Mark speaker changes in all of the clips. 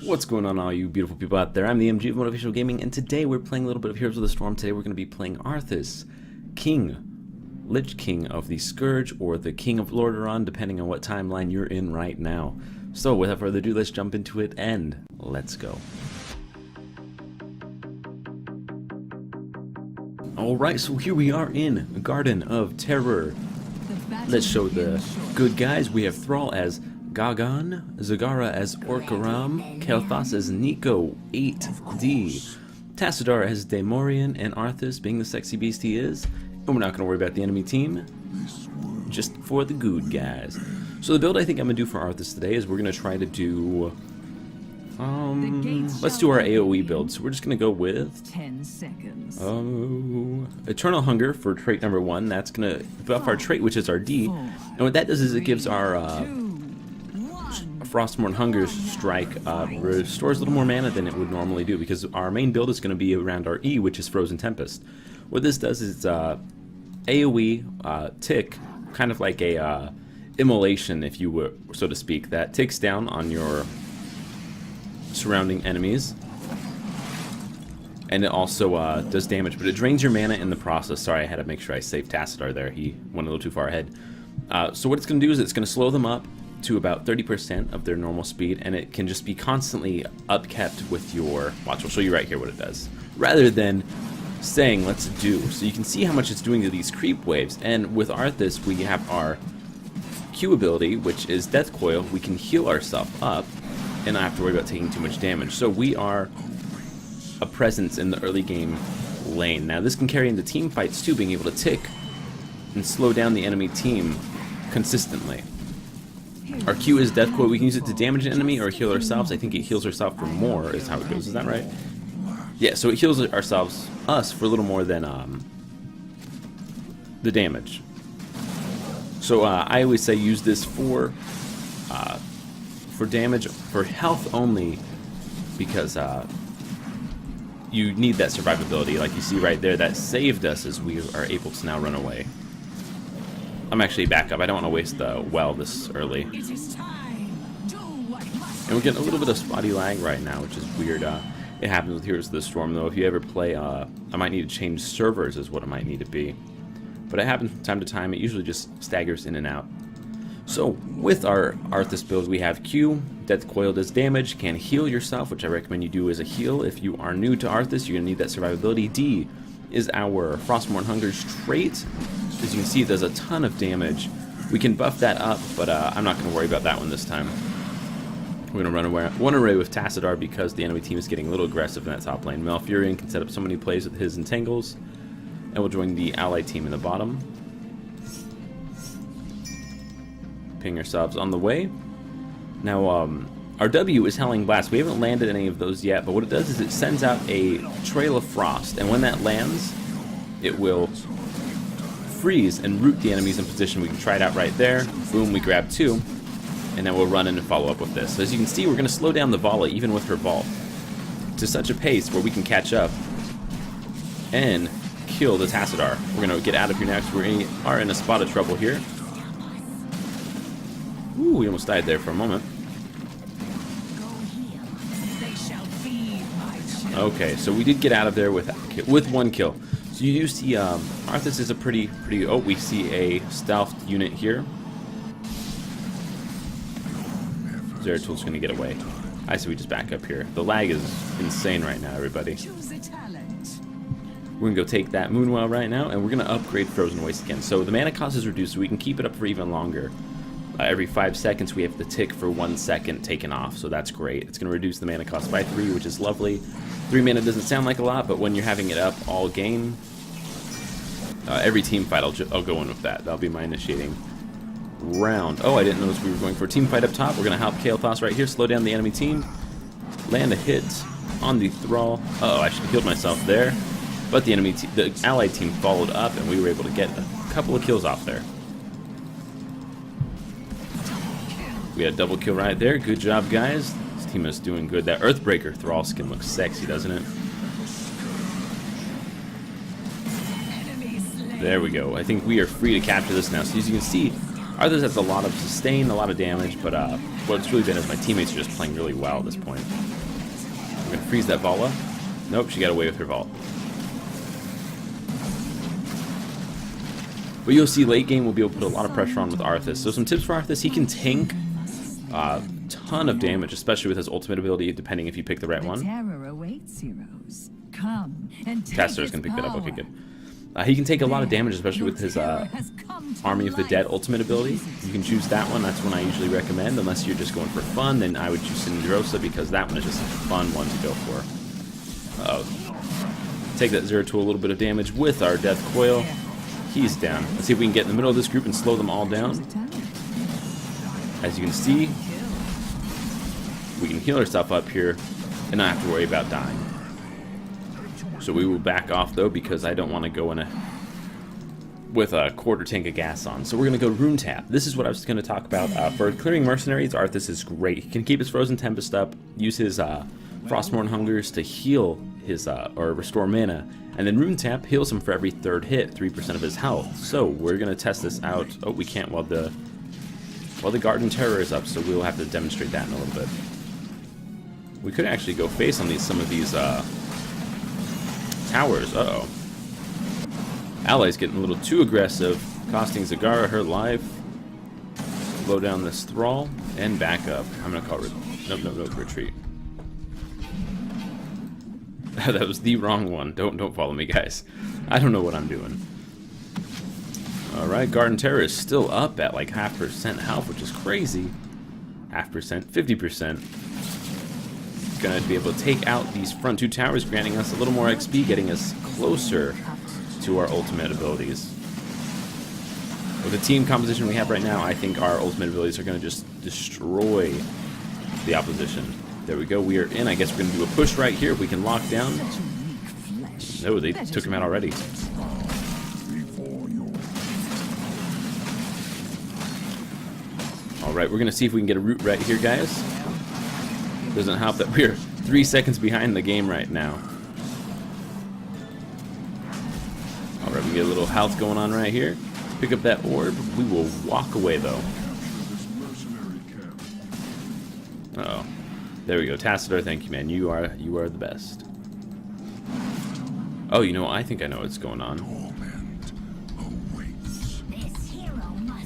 Speaker 1: What's going on, all you beautiful people out there? I'm the MG of Motivational Gaming, and today we're playing a little bit of Heroes of the Storm. Today we're going to be playing Arthas, Lich King of the Scourge, or the King of Lordaeron, depending on what timeline you're in right now. So without further ado, let's jump into it, and let's go. Alright, so here we are in Garden of Terror. Let's show the good guys. We have Thrall as Gagan, Zagara as Orcaram, Kael'thas as Nico 8D, Tassadar as Daemorian, and Arthas, being the sexy beast he is. And we're not going to worry about the enemy team, just for the good guys. So the build I think I'm going to do for Arthas today is we're going to try to do... let's do our AoE build. So we're just going to go with
Speaker 2: 10 seconds.
Speaker 1: Eternal Hunger for trait number 1. That's going to buff our trait, which is our D. And what that does is it gives our Frostmourne HUNGERS strike restores a little more mana than it would normally do, because our main build is going to be around our E, which is Frozen Tempest. What this does is AoE tick, kind of like a immolation, if you were, so to speak, that ticks down on your surrounding enemies, and it also does damage, but it drains your mana in the process. Sorry, I had to make sure I saved Tassadar there. He went a little too far ahead. So what it's going to do is it's going to slow them up to about 30% of their normal speed, and it can just be constantly upkept with your... Watch, I'll show you right here what it does. Rather than saying, let's do. So you can see how much it's doing to these creep waves, and with Arthas, we have our Q ability, which is Death Coil. We can heal ourselves up and not have to worry about taking too much damage. So we are a presence in the early game lane. Now this can carry into team fights too, being able to tick and slow down the enemy team consistently. Our Q is Death Coil. We can use it to damage an enemy or heal ourselves. I think it heals ourselves for more is how it goes. Is that right? Yeah, so it heals us for a little more than the damage. So I always say use this for damage, for health only, because you need that survivability. Like you see right there, that saved us as we are able to now run away. I'm actually back up. I don't want to waste the well this early. And we're getting a little bit of spotty lag right now, which is weird. It happens with Heroes of the Storm, though. If you ever play, I might need to change servers is what it might need to be. But it happens from time to time. It usually just staggers in and out. So with our Arthas build, we have Q, Death Coil does damage, can heal yourself, which I recommend you do as a heal. If you are new to Arthas, you're going to need that survivability. D is our Frostmourne HUNGERS trait. As you can see, it does a ton of damage. We can buff that up, but I'm not going to worry about that one this time. We're going to run away with Tassadar because the enemy team is getting a little aggressive in that top lane. Malfurion can set up so many plays with his entangles, and we'll join the allied team in the bottom. Ping ourselves on the way. Now, our W is Howling Blast. We haven't landed any of those yet, but what it does is it sends out a trail of frost, and when that lands, it will freeze and root the enemies in position. We can try it out right there. Boom, we grab 2, and then we'll run in and follow up with this. So as you can see, we're going to slow down the volley, even with her vault, to such a pace where we can catch up and kill the Tassadar. We're going to get out of here next. We are in a spot of trouble here. Ooh, we almost died there for a moment. Okay, so we did get out of there with 1 kill. So you do see Arthas is a pretty. Oh, we see a stealthed unit here. Zeratul going to get away. I say we just back up here. The lag is insane right now, everybody. We're going to go take that Moonwell right now, and we're going to upgrade Frozen Waste again. So the mana cost is reduced, so we can keep it up for even longer. Every 5 seconds, we have the tick for 1 second taken off, so that's great. It's going to reduce the mana cost by 3, which is lovely. 3 mana doesn't sound like a lot, but when you're having it up all game, every team fight, I'll go in with that. That'll be my initiating round. Oh, I didn't notice we were going for a team fight up top. We're going to help Kael'thas right here, slow down the enemy team, land a hit on the Thrall. Uh-oh, I should have healed myself there. But the the allied team followed up, and we were able to get a couple of kills off there. We had a double kill right there. Good job, guys. This team is doing good. That Earthbreaker Thrall skin looks sexy, doesn't it? There we go. I think we are free to capture this now. So as you can see, Arthas has a lot of sustain, a lot of damage, but what's really been is my teammates are just playing really well at this point. I'm going to freeze that Vala. Nope, she got away with her vault. But you'll see late game we'll be able to put a lot of pressure on with Arthas. So some tips for Arthas: he can tank a ton of damage, especially with his ultimate ability, depending if you pick the right one. Caster's going to pick that up. Okay, good. He can take a lot of damage, especially with his Army of the Dead ultimate ability. You can choose that one. That's one I usually recommend. Unless you're just going for fun, then I would choose Syndrosa, because that one is just a fun one to go for. Take that Zeratul a little bit of damage with our Death Coil. He's down. Let's see if we can get in the middle of this group and slow them all down. As you can see, we can heal ourselves up here and not have to worry about dying. So we will back off though, because I don't want to go in with a quarter tank of gas on. So we're going to go Rune Tap. This is what I was going to talk about. For clearing mercenaries, Arthas is great. He can keep his Frozen Tempest up, use his Frostmourne Hungers to heal his or restore mana, and then Rune Tap heals him for every third hit, 3% of his health. So we're going to test this out. Oh, we can't while the Garden Terror is up, so we'll have to demonstrate that in a little bit. We could actually go face on some of these towers. Uh-oh. Allies getting a little too aggressive, costing Zagara her life. Slow down this Thrall, and back up. I'm going to call nope, retreat. That was the wrong one. Don't follow me, guys. I don't know what I'm doing. Alright, Garden Terror is still up at like 0.5% health, which is crazy. 0.5%, 50%. Gonna be able to take out these front two towers, granting us a little more XP, getting us closer to our ultimate abilities. With the team composition we have right now, I think our ultimate abilities are gonna just destroy the opposition. There we go, we are in. I guess we're going to do a push right here if we can lock down. No, they took him out already. Alright, we're going to see if we can get a root right here, guys. Doesn't help that we're 3 seconds behind the game right now. Alright, we get a little health going on right here. Pick up that orb. We will walk away, though. Uh-oh. There we go, Tassadar, thank you, man. You are the best. Oh, you know, I think I know what's going on.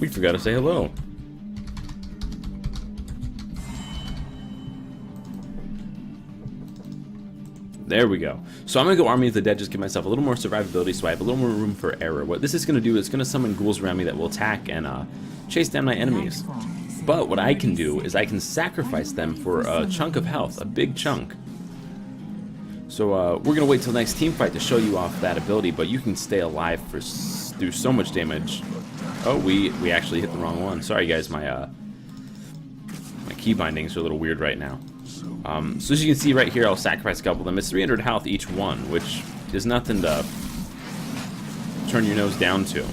Speaker 1: We forgot to say hello. There we go. So I'm going to go Army of the Dead, just give myself a little more survivability so I have a little more room for error. What this is going to do is going to summon ghouls around me that will attack and chase down my enemies. But what I can do is I can sacrifice them for a chunk of health, a big chunk. So we're going to wait till the next team fight to show you off that ability, but you can stay alive through so much damage. Oh, we actually hit the wrong one. Sorry guys, my key bindings are a little weird right now. So as you can see right here, I'll sacrifice a couple of them. It's 300 health each one, which is nothing to turn your nose down to.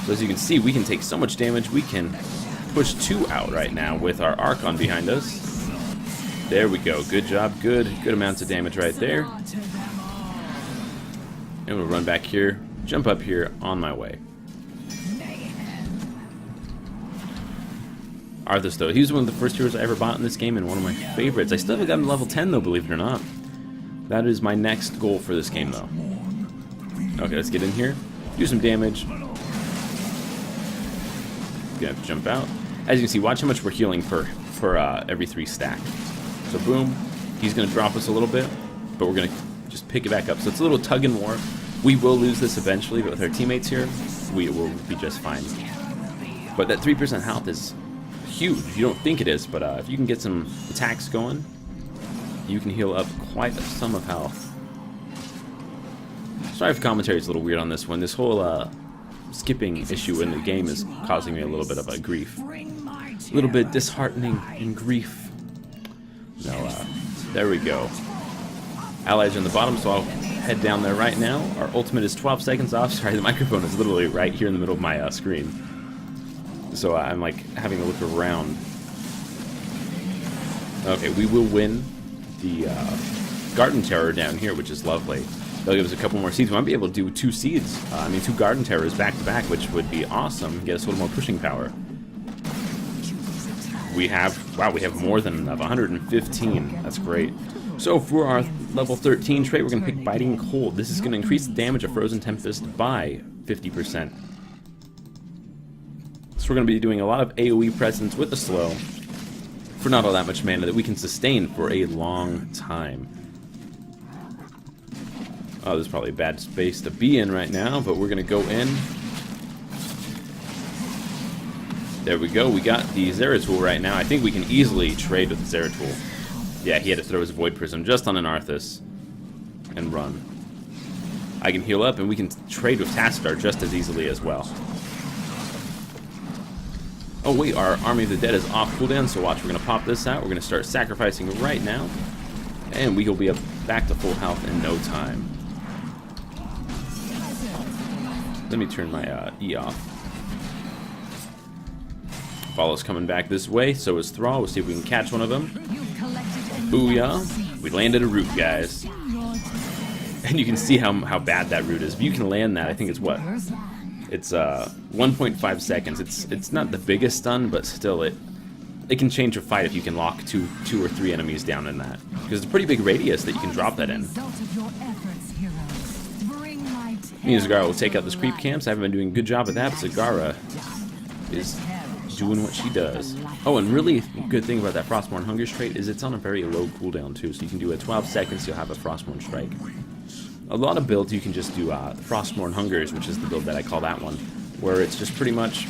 Speaker 1: So as you can see, we can take so much damage, we can push 2 out right now with our Archon behind us. There we go. Good job. Good amounts of damage right there. And we'll run back here, jump up here, on my way. Arthas, though, he was one of the first heroes I ever bought in this game and one of my favorites. I still haven't gotten to level 10, though, believe it or not. That is my next goal for this game, though. Okay, let's get in here, do some damage. Gonna have to jump out. As you can see, watch how much we're healing for every 3 stack. So boom, he's gonna drop us a little bit, but we're gonna just pick it back up. So it's a little tug and war. We will lose this eventually, but with our teammates here, we will be just fine. But that 3% health is huge. You don't think it is, but if you can get some attacks going, you can heal up quite a sum of health. Sorry if commentary is a little weird on this one. This whole skipping issue in the game is causing me a little bit of a grief. A little bit disheartening and grief. No, there we go. Allies are in the bottom, so I'll head down there right now. Our ultimate is 12 seconds off. Sorry, the microphone is literally right here in the middle of my screen. So I'm like having to look around. Okay, we will win the Garden Terror down here, which is lovely. They'll give us a couple more seeds. We might be able to do 2 seeds. 2 Garden Terrors back to back, which would be awesome. Get us a little more pushing power. We have, wow, we have more than enough, 115. That's great. So for our level 13 trait, we're going to pick Biting Cold. This is going to increase the damage of Frozen Tempest by 50%. So we're going to be doing a lot of AoE presence with the slow for not all that much mana that we can sustain for a long time. Oh, this is probably a bad space to be in right now, but we're going to go in. There we go. We got the Zeratul right now. I think we can easily trade with the Zeratul. Yeah, he had to throw his Void Prism just on an Arthas and run. I can heal up, and we can trade with Tassadar just as easily as well. Oh wait, our Army of the Dead is off cooldown, so watch, we're going to pop this out. We're going to start sacrificing right now, and we will be back to full health in no time. Let me turn my E off. Follow's coming back this way, so is Thrall. We'll see if we can catch one of them. Booyah. We landed a root, guys. And you can see how bad that root is. If you can land that, I think it's what? It's 1.5 seconds. It's not the biggest stun, but still it can change a fight if you can lock two or three enemies down in that. Because it's a pretty big radius that you can drop that in. Me and Zagara will take out this creep camps. I haven't been doing a good job at that, but Zagara is doing what she does. Oh, and really good thing about that Frostmourne HUNGERS trait is it's on a very low cooldown too, so you can do it 12 seconds, you'll have a Frostmourne strike. A lot of builds you can just do Frostmourne HUNGERS, which is the build that I call that one, where it's just pretty much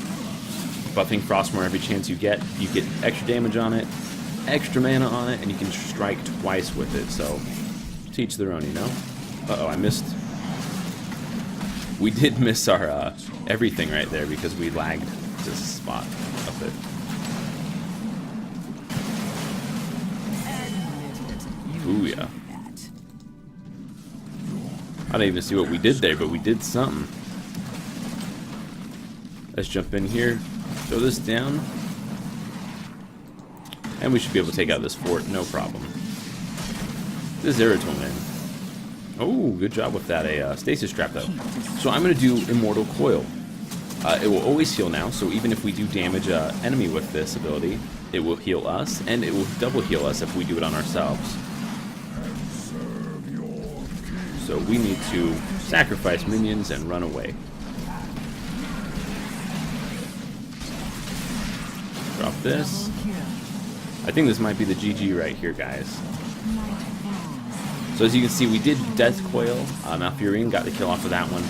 Speaker 1: buffing Frostmourne every chance you get extra damage on it, extra mana on it, and you can strike twice with it, so to each their own, you know? Uh-oh, I missed. We did miss our everything right there because we lagged this spot a bit. Booyah. I don't even see what we did there, but we did something. Let's jump in here, throw this down, and we should be able to take out this fort, no problem. This is Zeratul, man. Oh, good job with that, a stasis trap though. So I'm going to do Immortal Coil. It will always heal now, so even if we do damage an enemy with this ability, it will heal us, and it will double heal us if we do it on ourselves. So we need to sacrifice minions and run away. Drop this. I think this might be the GG right here, guys. So as you can see, we did Death Coil. Malfurion got the kill off of that one.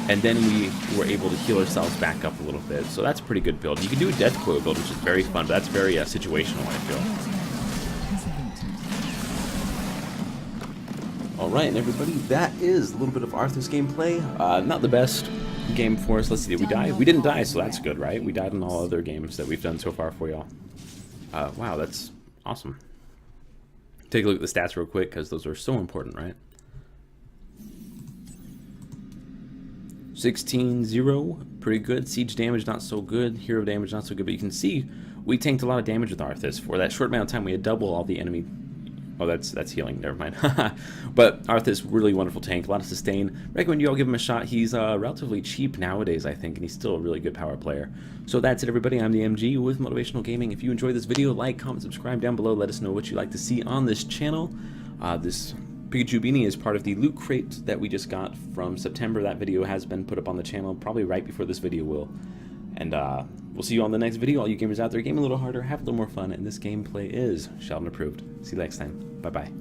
Speaker 1: And then we were able to heal ourselves back up a little bit. So that's a pretty good build. You can do a Death Coil build, which is very fun, but that's very situational, I feel. Alright, everybody, that is a little bit of Arthas gameplay. Not the best game for us. Let's see, did we die? We didn't die, so that's good, right? We died in all other games that we've done so far for y'all. Wow, that's awesome. Take a look at the stats real quick, because those are so important, right? 16-0, pretty good. Siege damage, not so good. Hero damage, not so good. But you can see we tanked a lot of damage with Arthas. For that short amount of time, we had double all the enemy. Oh, that's healing. Never mind. But Arthas, really wonderful tank. A lot of sustain. Recommend you all give him a shot. He's relatively cheap nowadays, I think, and he's still a really good power player. So that's it, everybody. I'm the MG with Motivational Gaming. If you enjoyed this video, like, comment, subscribe down below. Let us know what you'd like to see on this channel. This Pikachu beanie is part of the loot crate that we just got from September. That video has been put up on the channel probably right before this video will. And we'll see you on the next video. All you gamers out there, game a little harder, have a little more fun, and this gameplay is Sheldon approved. See you next time. Bye-bye.